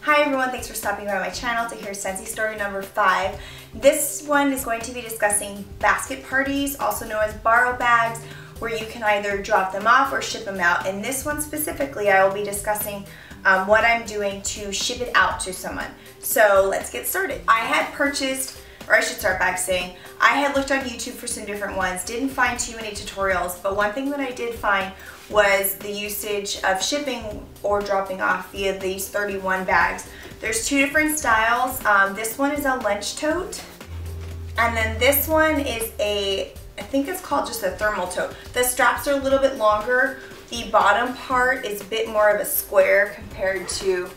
Hi everyone, thanks for stopping by my channel to hear Scentsy story number 5. This one is going to be discussing basket parties, also known as borrow bags, where you can either drop them off or ship them out. In this one specifically, I will be discussing what I'm doing to ship it out to someone. So let's get started. I had purchased, or I should start by saying, I had looked on YouTube for some different ones, didn't find too many tutorials, but one thing that I did find was the usage of shipping or dropping off via these 31 bags. There's two different styles. This one is a lunch tote, and then this one is I think it's called just a thermal tote. The straps are a little bit longer. The bottom part is a bit more of a square compared to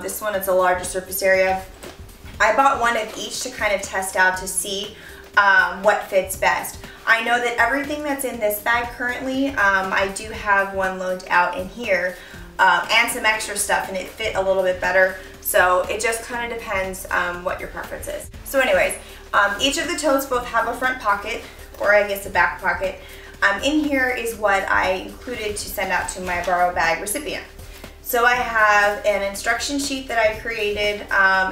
this one. It's a larger surface area. I bought one of each to kind of test out to see what fits best. I know that everything that's in this bag currently, I do have one loaned out in here and some extra stuff, and it fit a little bit better. So it just kind of depends what your preference is. So anyways, each of the totes both have a front pocket, or I guess a back pocket. In here is what I included to send out to my borrow bag recipient. So I have an instruction sheet that I created.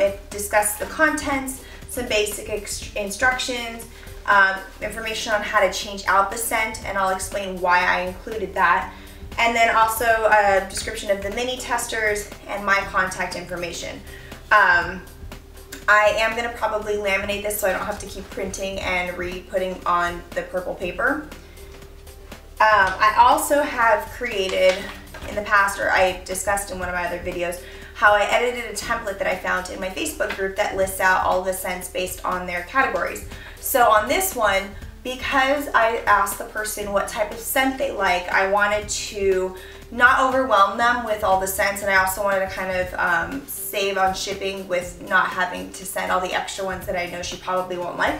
It discusses the contents, some basic instructions, information on how to change out the scent, and I'll explain why I included that. And then also a description of the mini testers and my contact information. I am going to probably laminate this so I don't have to keep printing and re-putting on the purple paper. I also have created in the past, or I discussed in one of my other videos, how I edited a template that I found in my Facebook group that lists out all the scents based on their categories. So on this one, because I asked the person what type of scent they like, I wanted to not overwhelm them with all the scents, and I also wanted to kind of save on shipping with not having to send all the extra ones that I know she probably won't like.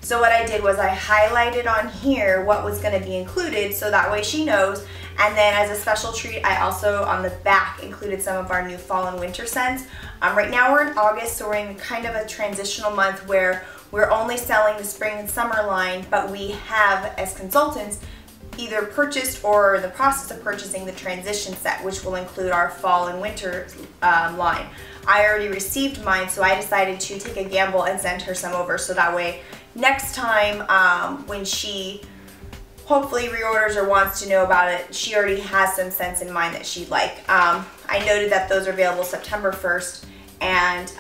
So what I did was I highlighted on here what was going to be included, so that way she knows. And then as a special treat, I also on the back included some of our new fall and winter scents. Right now we're in August, so we're in kind of a transitional month where we're only selling the spring and summer line, but we have, as consultants, either purchased or in the process of purchasing the transition set, which will include our fall and winter line. I already received mine, so I decided to take a gamble and send her some over, so that way next time when she hopefully reorders or wants to know about it, she already has some scents in mind that she'd like. I noted that those are available September 1st, and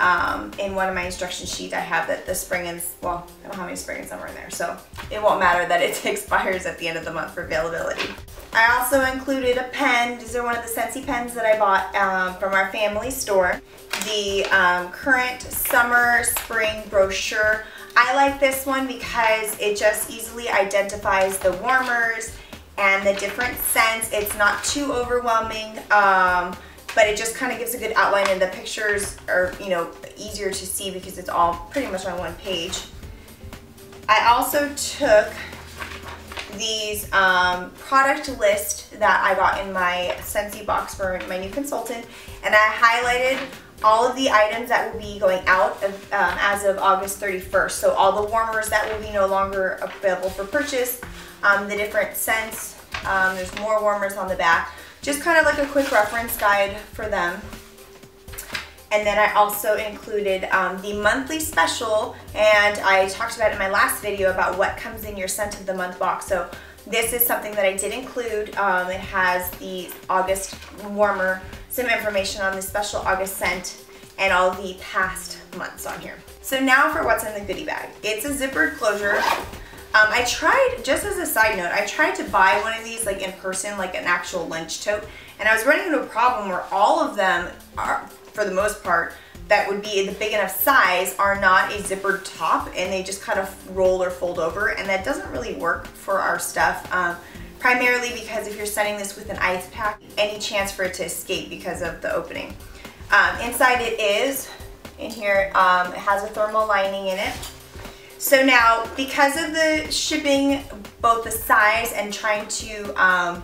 in one of my instruction sheets I have that the spring and, well, I don't have any spring and summer in there, so it won't matter that it expires at the end of the month for availability. I also included a pen. These are one of the Scentsy pens that I bought from our family store. The current summer spring brochure. I like this one because it just easily identifies the warmers and the different scents. It's not too overwhelming, but it just kind of gives a good outline, and the pictures are, you know, easier to see because it's all pretty much on one page. I also took these product list that I got in my Scentsy box for my new consultant, and I highlighted all of the items that will be going out as of August 31st. So all the warmers that will be no longer available for purchase, the different scents, there's more warmers on the back. Just kind of like a quick reference guide for them. And then I also included the monthly special, and I talked about it in my last video about what comes in your scent of the month box. So this is something that I did include. It has the August warmer, some information on the special August scent, and all the past months on here. So now for what's in the goodie bag. It's a zippered closure. I tried, just as a side note, I tried to buy one of these like in person, like an actual lunch tote, and I was running into a problem where all of them are, for the most part, that would be the big enough size are not a zippered top, and they just kind of roll or fold over, and that doesn't really work for our stuff. Primarily because if you're sending this with an ice pack, any chance for it to escape because of the opening. Inside it is, in here, it has a thermal lining in it. So now, because of the shipping, both the size and trying to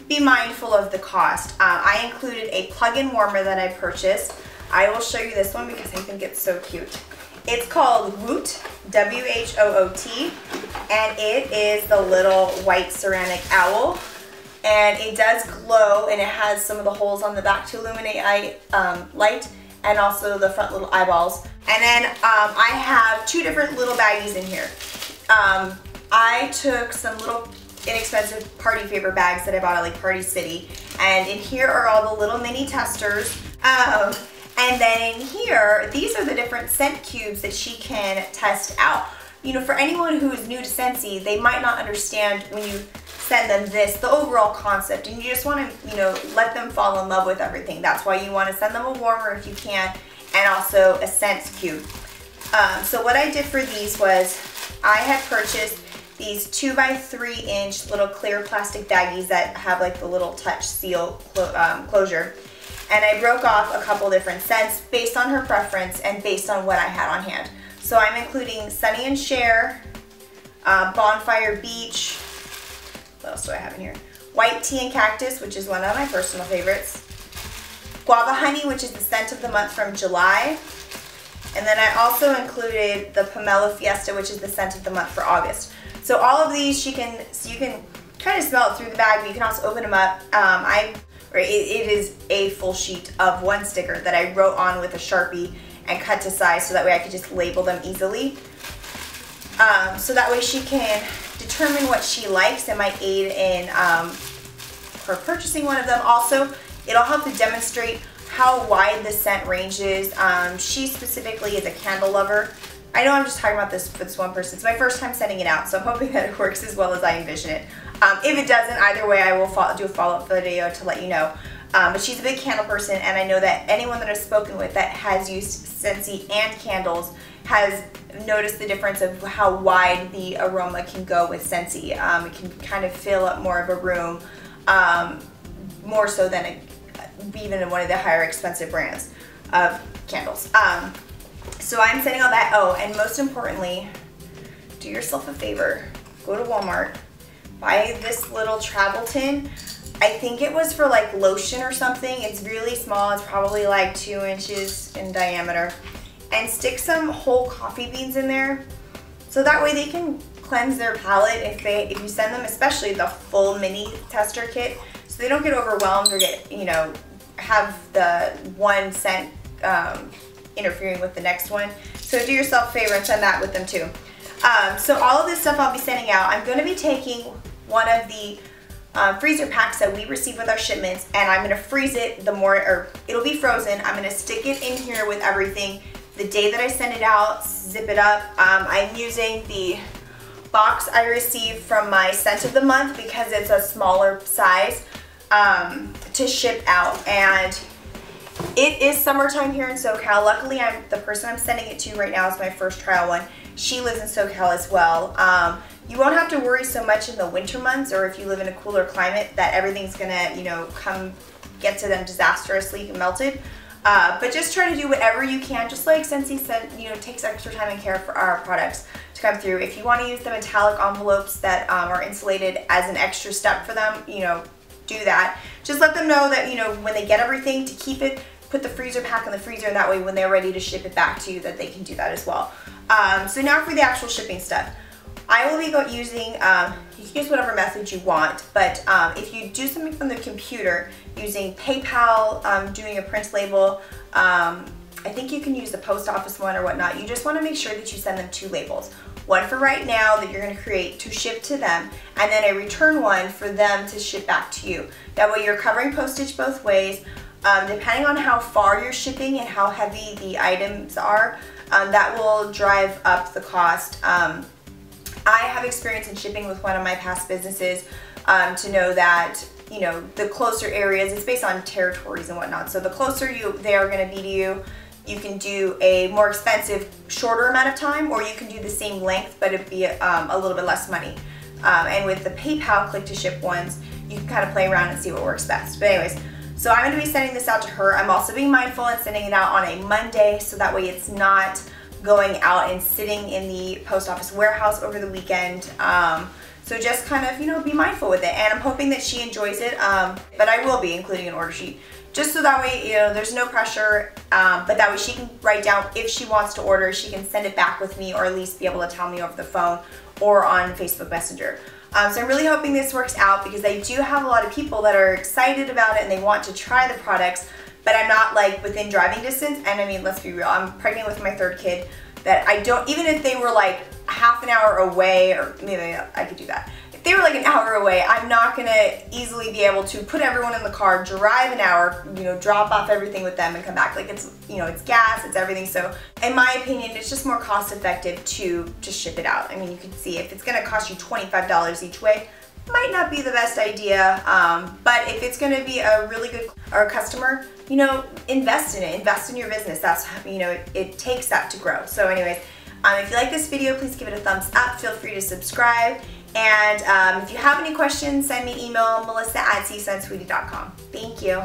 be mindful of the cost, I included a plug-in warmer that I purchased. I will show you this one because I think it's so cute. It's called Woot, W-H-O-O-T, and it is the little white ceramic owl. And it does glow, and it has some of the holes on the back to illuminate light, and also the front little eyeballs. And then I have 2 different little baggies in here. I took some little inexpensive party favor bags that I bought at like Party City, and in here are all the little mini testers. And then in here, these are the different scent cubes that she can test out. You know, for anyone who is new to Scentsy, they might not understand when you send them this, the overall concept, and you just want to, you know, let them fall in love with everything. That's why you want to send them a warmer if you can, and also a scent cube. So what I did for these was I had purchased these 2x3 inch little clear plastic baggies that have like the little touch seal closure. And I broke off a couple different scents based on her preference and based on what I had on hand. So I'm including Sunny and Share, Bonfire Beach, what else do I have in here? White Tea and Cactus, which is one of my personal favorites. Guava Honey, which is the scent of the month from July. And then I also included the Pomelo Fiesta, which is the scent of the month for August. So all of these, you can kind of smell it through the bag, but you can also open them up. It is a full sheet of 1 sticker that I wrote on with a Sharpie and cut to size so that way I could just label them easily. So that way she can determine what she likes and might aid in her purchasing one of them. Also, it'll help to demonstrate how wide the scent range is. She specifically is a candle lover. I know I'm just talking about this for this one person. It's my first time sending it out, so I'm hoping that it works as well as I envision it. If it doesn't, either way, I will do a follow-up video to let you know. But she's a big candle person, and I know that anyone that I've spoken with that has used Scentsy and candles has noticed the difference of how wide the aroma can go with Scentsy. It can kind of fill up more of a room, more so than even in one of the higher expensive brands of candles. So I'm setting all that. Oh, and most importantly, do yourself a favor. Go to Walmart, buy this little travel tin. I think it was for like lotion or something. It's really small. It's probably like 2 inches in diameter. And stick some whole coffee beans in there, so that way they can cleanse their palate if you send them, especially the full mini tester kit, so they don't get overwhelmed or get, you know, have the one scent interfering with the next one. So do yourself a favor and send that with them too. So all of this stuff I'll be sending out. I'm going to be taking one of the freezer packs that we receive with our shipments, and I'm going to freeze it it'll be frozen. I'm going to stick it in here with everything the day that I send it out, zip it up. I'm using the box I received from my scent of the month because it's a smaller size to ship out. And it is summertime here in SoCal. Luckily, the person I'm sending it to right now is my first trial one. She lives in SoCal as well. You won't have to worry so much in the winter months, or if you live in a cooler climate, that everything's gonna, you know, get to them disastrously melted. But just try to do whatever you can, just like Scentsy said, you know, takes extra time and care for our products to come through. If you want to use the metallic envelopes that are insulated as an extra step for them, you know, do that. Just let them know that, you know, when they get everything, to keep it, put the freezer pack in the freezer, and that way when they're ready to ship it back to you, that they can do that as well. So now for the actual shipping stuff. I will be using, you can use whatever method you want, but if you do something from the computer using PayPal, doing a print label, I think you can use the post office one or whatnot. You just want to make sure that you send them 2 labels. One for right now that you're going to create to ship to them, and then a return one for them to ship back to you. That way you're covering postage both ways. Depending on how far you're shipping and how heavy the items are, that will drive up the cost. I have experience in shipping with one of my past businesses to know that, you know, the closer areas, it's based on territories and whatnot. So the closer they are going to be to you, you can do a more expensive, shorter amount of time, or you can do the same length, but it'd be a little bit less money. And with the PayPal click to ship ones, you can kind of play around and see what works best. But anyways, so I'm going to be sending this out to her. I'm also being mindful and sending it out on a Monday, so that way it's not going out and sitting in the post office warehouse over the weekend. So just kind of, you know, be mindful with it. And I'm hoping that she enjoys it, but I will be including an order sheet, just so that way, you know, there's no pressure, but that way she can write down if she wants to order, she can send it back with me, or at least be able to tell me over the phone or on Facebook Messenger. So I'm really hoping this works out, because I do have a lot of people that are excited about it and they want to try the products, but I'm not like within driving distance. And I mean, let's be real, I'm pregnant with my 3rd kid, that I don't, even if they were like half an hour away, or maybe I could do that. If they were like an hour away, I'm not gonna easily be able to put everyone in the car, drive an hour, you know, drop off everything with them and come back. Like it's, you know, it's gas, it's everything. So in my opinion, it's just more cost effective to just ship it out. I mean, you can see if it's gonna cost you $25 each way, might not be the best idea, but if it's going to be a really good customer, you know, invest in it, invest in your business. That's how, you know, it takes that to grow. So anyways, if you like this video, please give it a thumbs up. Feel free to subscribe. And if you have any questions, send me an email, melissa@cscentsweetie.com. Thank you.